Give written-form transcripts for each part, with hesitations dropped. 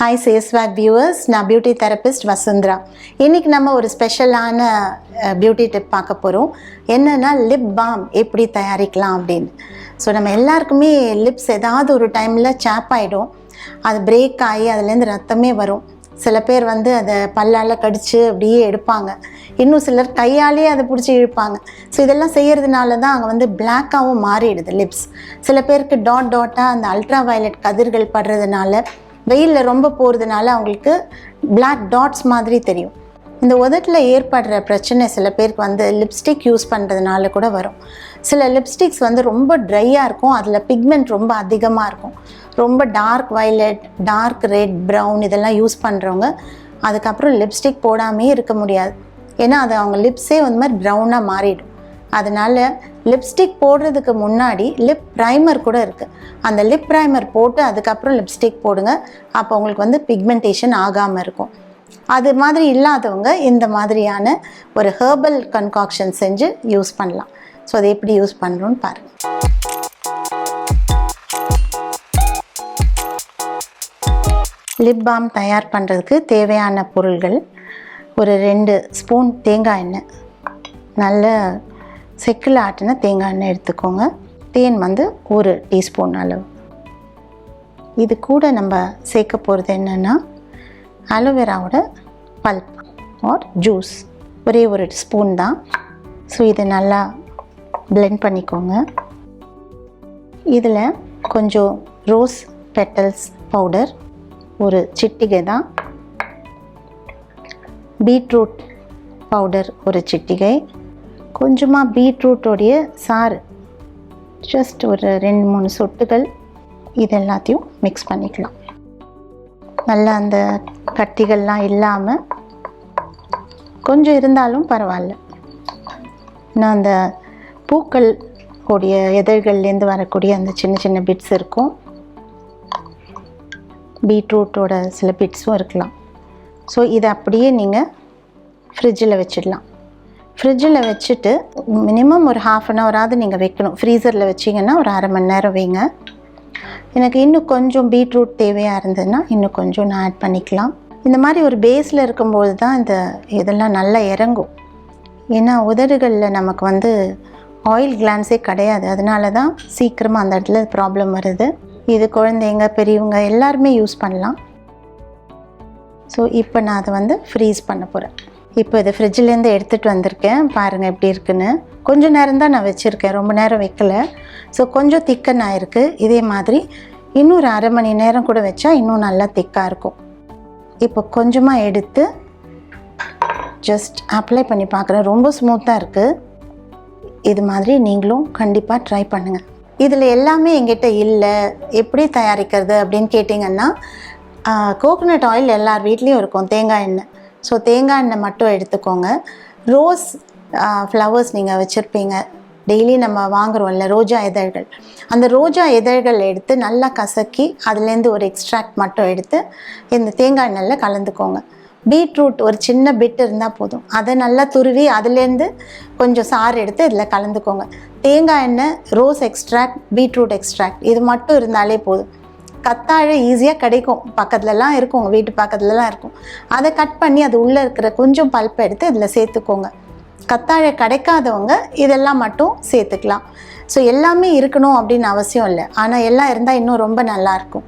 Hi Swag viewers, நான் beauty therapist Vasundhara. இன்னைக்கு நம்ம ஒரு ஸ்பெஷலான பியூட்டி டிப் பார்க்க போகிறோம். என்னன்னா லிப் பாம் எப்படி தயாரிக்கலாம் அப்படின்னு. ஸோ நம்ம எல்லாருக்குமே லிப்ஸ் ஏதாவது ஒரு டைமில் சாப் ஆகிடும், அது பிரேக் ஆகி அதுலேருந்து ரத்தமே வரும். சில பேர் அதை பல்லால் கடித்து அப்படியே எடுப்பாங்க, இன்னும் சிலர் கையாலே அதை பிடிச்சி இழுப்பாங்க. ஸோ இதெல்லாம் செய்கிறதுனால தான் அங்கே பிளாக்காகவும் மாறிடுது லிப்ஸ். சில பேருக்கு டாட்டாக அந்த அல்ட்ரா வயலட் கதிர்கள் படுறதுனால, வெயிலில் ரொம்ப போகிறதுனால அவங்களுக்கு பிளாக் டாட்ஸ் மாதிரி தெரியும். இந்த உதட்டில் ஏற்படுற பிரச்சனை சில பேருக்கு லிப்ஸ்டிக் யூஸ் பண்ணுறதுனால கூட வரும். சில லிப்ஸ்டிக்ஸ் ரொம்ப ட்ரையாக இருக்கும், அதில் பிக்மெண்ட் ரொம்ப அதிகமாக இருக்கும். ரொம்ப dark violet, dark red, brown இதெல்லாம் யூஸ் பண்ணுறவங்க அதுக்கப்புறம் லிப்ஸ்டிக் போடாமே இருக்க முடியாது. ஏன்னா அது அவங்க லிப்ஸே மாதிரி ப்ரௌனாக மாறிடும். அதனால் லிப்ஸ்டிக் போடுறதுக்கு முன்னாடி லிப் ப்ரைமர் கூட இருக்குது, அந்த லிப் ப்ரைமர் போட்டு அதுக்கப்புறம் லிப்ஸ்டிக் போடுங்க. அப்போ உங்களுக்கு பிக்மெண்டேஷன் ஆகாமல் இருக்கும். அது மாதிரி இல்லாதவங்க இந்த மாதிரியான ஒரு ஹெர்பல் கன்காக்ஷன் செஞ்சு யூஸ் பண்ணலாம். ஸோ அதை எப்படி யூஸ் பண்ணுறோன்னு பாருங்கள். லிப் பாம் தயார் பண்ணுறதுக்கு தேவையான பொருள்கள்: ஒரு 2 ஸ்பூன் தேங்காய் எண்ணெய், நல்ல செக்கில் ஆட்டின தேங்காய் எண்ணெய் எடுத்துக்கோங்க. தேன் 1 டீஸ்பூன் அளவு. இது கூட நம்ம சேர்க்க போகிறது என்னென்னா அலோவேராவோட பல்ப் ஆர் ஜூஸ், ஒரே 1 ஸ்பூன் தான். ஸோ இதை நல்லா பிளெண்ட் பண்ணிக்கோங்க. இதில் கொஞ்சம் ரோஸ் பெட்டல்ஸ் பவுடர், ஒரு சிட்டிகை தான். பீட்ரூட் பவுடர் ஒரு சிட்டிகை, கொஞ்சமாக பீட்ரூட்டோடைய சாறு, ஜஸ்ட் ஒரு 2-3 சொட்டுகள். இது எல்லாத்தையும் மிக்ஸ் பண்ணிக்கலாம். நல்லா அந்த கட்டிகள்லாம் இல்லாமல், கொஞ்சம் இருந்தாலும் பரவாயில்ல. நான் அந்த பூக்கள் கூடிய இதழ்கள்லேருந்து வரக்கூடிய அந்த சின்ன சின்ன பிட்ஸ் இருக்கும், பீட்ரூட்டோட சில பிட்ஸும் இருக்கலாம். ஸோ இதை அப்படியே நீங்கள் ஃப்ரிட்ஜில் வச்சிடலாம். ஃப்ரிட்ஜில் வச்சுட்டு மினிமம் ஒரு 1/2 ஹவராவது நீங்கள் வைக்கணும். ஃப்ரீசரில் வச்சிங்கன்னா ஒரு 1/2 மணி நேரம் வைங்க. எனக்கு இன்னும் கொஞ்சம் பீட்ரூட் தேவையாக இருந்ததுன்னா இன்னும் கொஞ்சம் நான் ஆட் பண்ணிக்கலாம். இந்த மாதிரி ஒரு பேஸில் இருக்கும்போது தான் இதெல்லாம் நல்லா இறங்கும். ஏன்னா உதடுகளில் நமக்கு ஆயில் கிளான்ஸே கிடையாது, அதனால தான் சீக்கிரமாக அந்த இடத்துல ப்ராப்ளம் வருது. இது குழந்தைங்க பெரியவங்க எல்லாருமே யூஸ் பண்ணலாம். ஸோ இப்போ நான் அதை ஃப்ரீஸ் பண்ண போகிறேன். இப்போ இது ஃப்ரிட்ஜிலேருந்து எடுத்துகிட்டு வந்திருக்கேன், பாருங்கள் எப்படி இருக்குன்னு. கொஞ்சம் நேரம் தான் நான் வச்சுருக்கேன், ரொம்ப நேரம் வைக்கலை. ஸோ கொஞ்சம் திக்கன் ஆகிருக்கு. இதே மாதிரி இன்னும் ஒரு 1/2 மணி நேரம் கூட வச்சா இன்னும் நல்லா திக்காக இருக்கும். இப்போ கொஞ்சமாக எடுத்து ஜஸ்ட் அப்ளை பண்ணி பார்க்குறேன், ரொம்ப ஸ்மூத்தாக இருக்குது. இது மாதிரி நீங்களும் கண்டிப்பாக ட்ரை பண்ணுங்கள். இதில் எல்லாமே எங்கிட்ட இல்லை, எப்படி தயாரிக்கிறது அப்படின்னு கேட்டிங்கன்னா, கோகோனட் ஆயில் எல்லார் வீட்லேயும் இருக்கும், தேங்காய் எண்ணெய். ஸோ தேங்காய் எண்ணெய் மட்டும் எடுத்துக்கோங்க. ரோஸ் ஃப்ளவர்ஸ் நீங்கள் வச்சுருப்பீங்க, டெய்லி நம்ம வாங்குகிறோம்ல ரோஜா இதழ்கள், அந்த ரோஜா இதழ்கள் எடுத்து நல்லா கசக்கி அதுலேருந்து ஒரு எக்ஸ்ட்ராக்ட் மட்டும் எடுத்து இந்த தேங்காய் எண்ணெயில் கலந்துக்கோங்க. பீட்ரூட் ஒரு சின்ன பிட் இருந்தால் போதும், அதை நல்லா துருவி அதுலேருந்து கொஞ்சம் சாறு எடுத்து இதில் கலந்துக்கோங்க. தேங்காய் எண்ணெய், ரோஸ் எக்ஸ்ட்ராக்ட், பீட்ரூட் எக்ஸ்ட்ராக்ட், இது மட்டும் இருந்தாலே போதும். கத்தாழை ஈஸியாக கிடைக்கும், பக்கத்துலலாம் இருக்கும், உங்கள் வீட்டு பக்கத்துலலாம் இருக்கும். அதை கட் பண்ணி அது உள்ளே இருக்கிற கொஞ்சம் பல்ப்பை எடுத்து இதில் சேர்த்துக்கோங்க. கத்தாழை கிடைக்காதவங்க இதெல்லாம் மட்டும் சேர்த்துக்கலாம். ஸோ எல்லாமே இருக்கணும் அப்படின்னு அவசியம் இல்லை, ஆனால் எல்லாம் இருந்தால் இன்னும் ரொம்ப நல்லாயிருக்கும்.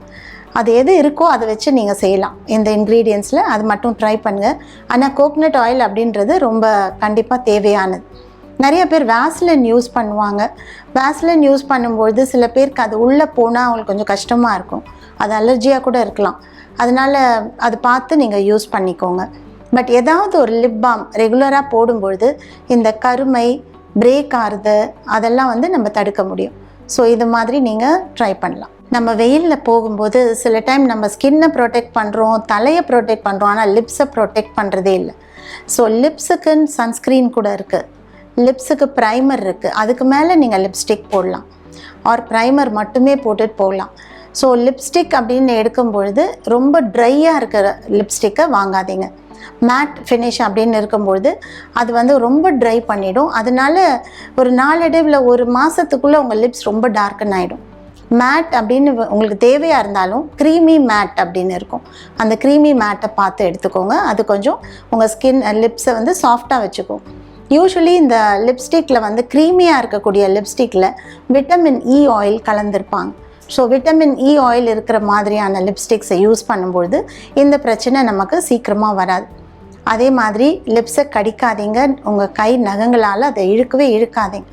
அது எது இருக்கோ அதை வச்சு நீங்கள் செய்யலாம் இந்த இன்க்ரீடியன்ஸில், அது மட்டும் ட்ரை பண்ணுங்கள். ஆனால் கோகோனட் ஆயில் அப்படின்றது ரொம்ப கண்டிப்பாக தேவையானது. நிறைய பேர் வேஸ்லின் யூஸ் பண்ணுவாங்க. வேஸ்லின் யூஸ் பண்ணும்பொழுது சில பேருக்கு அது உள்ளே போனால் அவங்களுக்கு கொஞ்சம் கஷ்டமாக இருக்கும், அது அலர்ஜியாக கூட இருக்கலாம். அதனால் அது பார்த்து நீங்கள் யூஸ் பண்ணிக்கோங்க. பட் ஏதாவது ஒரு லிப் பாம் ரெகுலராக போடும்பொழுது இந்த கருமை, பிரேக் ஆறுது, அதெல்லாம் நம்ம தடுக்க முடியும். ஸோ இது மாதிரி நீங்கள் ட்ரை பண்ணலாம். நம்ம வெயிலில் போகும்போது சில டைம் நம்ம ஸ்கின்னை ப்ரொடெக்ட் பண்ணுறோம், தலையை ப்ரொடெக்ட் பண்ணுறோம், ஆனால் லிப்ஸை ப்ரொடெக்ட் பண்ணுறதே இல்லை. ஸோ லிப்ஸுக்குன்னு சன்ஸ்க்ரீன் கூட இருக்குது, லிப்ஸுக்கு ப்ரைமர் இருக்குது, அதுக்கு மேலே நீங்கள் லிப்ஸ்டிக் போடலாம், ஆர் ப்ரைமர் மட்டுமே போட்டுட்டு போகலாம். ஸோ லிப்ஸ்டிக் அப்படின்னு எடுக்கும்பொழுது ரொம்ப ட்ரையாக இருக்கிற லிப்ஸ்டிக்கை வாங்காதீங்க. மேட் ஃபினிஷ் அப்படின்னு இருக்கும்பொழுது அது ரொம்ப ட்ரை பண்ணிடும். அதனால ஒரு நாளடைவில் 1 மாதத்துக்குள்ளே உங்கள் லிப்ஸ் ரொம்ப டார்க்கன் ஆகிடும். மேட் அப்படின்னு உங்களுக்கு தேவையாக இருந்தாலும் க்ரீமி மேட் அப்படின்னு இருக்கும். அந்த க்ரீமி மேட்டை பார்த்து எடுத்துக்கோங்க. அது கொஞ்சம் உங்கள் ஸ்கின் லிப்ஸை வந்து சாஃப்டாக வச்சுக்கும். யூஸ்வலி இந்த லிப்ஸ்டிக்கில் வந்து க்ரீமியாக இருக்கக்கூடிய லிப்ஸ்டிக்கில் விட்டமின் இ ஆயில் கலந்துருப்பாங்க. ஸோ விட்டமின் இ ஆயில் இருக்கிற மாதிரியான லிப்ஸ்டிக்ஸை யூஸ் பண்ணும்பொழுது இந்த பிரச்சனை நமக்கு சீக்கிரமாக வராது. அதே மாதிரி லிப்ஸை கடிக்காதீங்க, உங்கள் கை நகங்களால் அதை இழுக்கவே இழுக்காதீங்க.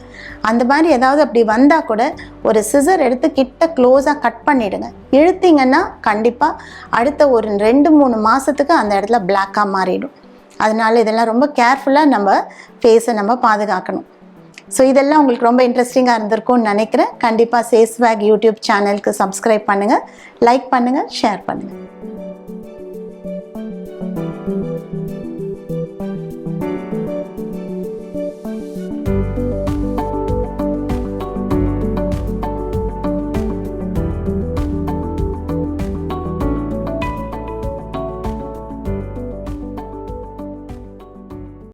அந்த மாதிரி ஏதாவது அப்படி வந்தால் கூட ஒரு சிசர் எடுத்து கிட்ட க்ளோஸாக கட் பண்ணிவிடுங்க. இழுத்திங்கன்னா கண்டிப்பாக அடுத்த ஒரு 2-3 மாதத்துக்கு அந்த இடத்துல பிளாக்காக மாறிடும். அதனால் இதெல்லாம் ரொம்ப கேர்ஃபுல்லாக நம்ம ஃபேஸை நம்ம பாதுகாக்கணும். ஸோ இதெல்லாம் உங்களுக்கு ரொம்ப இன்ட்ரெஸ்டிங்காக இருந்திருக்கும்னு நினைக்கிறேன். கண்டிப்பாக சேஸ்வேக் யூடியூப் சேனலுக்கு சப்ஸ்கிரைப் பண்ணுங்கள், லைக் பண்ணுங்கள், ஷேர் பண்ணுங்கள்.